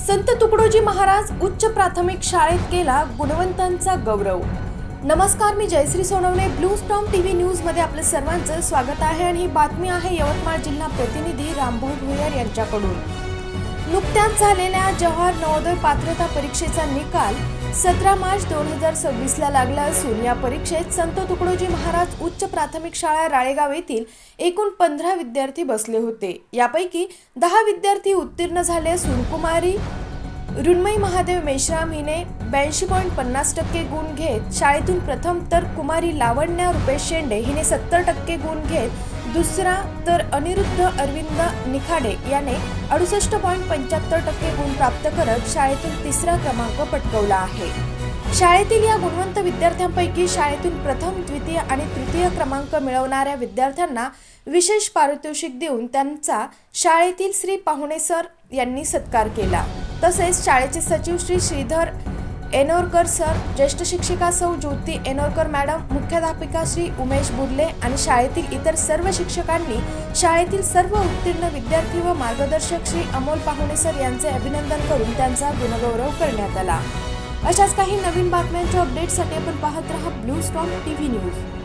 संत तुकडोजी महाराज उच्च प्राथमिक शाळेत केला गुणवंतांचा गौरव। नमस्कार, मी Jayashree Sonawane, blue storm TV news मध्ये आपलं सर्वांचं स्वागत आहे आणि ही बातमी आहे यवतमाळ जिल्हा प्रतिनिधी रामभाऊ भुयार यांच्याकडून। नुकत्याच झालेल्या जवाहर नवोदय पात्रता परीक्षेचा निकाल 17 मार्च 2026 ला लागला असून या परीक्षेत संत तुकडोजी महाराज उच्च प्राथमिक शाळा राळेगाव येथील एकूण 15 विद्यार्थी बसले होते। यापैकी 10 विद्यार्थी उत्तीर्ण झाले असून कुमारी रुन्मयी महादेव मेश्राम हिने 82.50% गुण घेत शाळेतून प्रथम, तर कुमारी लावण्या रुपेश शेंडे हिने 70% गुण घेत दुसरा, तर अनिरुद्ध अरविंद निखाडे याने 68.75% गुण प्राप्त करत शाळेतून तिसरा क्रमांक पटकावला आहे। शाळेतील या गुणवंत विद्यार्थ्यांपैकी शाळेतून प्रथम, द्वितीय आणि तृतीय क्रमांक मिळवणाऱ्या विद्यार्थ्यांना विशेष पारितोषिक देऊन त्यांचा शाळेतील श्री पाहुणे सर यांनी सत्कार केला। तसेच शाळेचे सचिव श्री श्रीधर एनोरकर सर, ज्येष्ठ शिक्षिका सौ ज्योती एनोरकर मॅडम, मुख्याध्यापिका श्री उमेश बुर्ले आणि शाळेतील इतर सर्व शिक्षकांनी शाळेतील सर्व उत्तीर्ण विद्यार्थी व मार्गदर्शक श्री अमोल पाहुणे सर यांचे अभिनंदन करून त्यांचा गुणगौरव करण्यात आला। अशाच काही नवीन बातम्यांच्या अपडेटसाठी आपण पाहत रहा ब्लू स्टॉर्म टीव्ही न्यूज।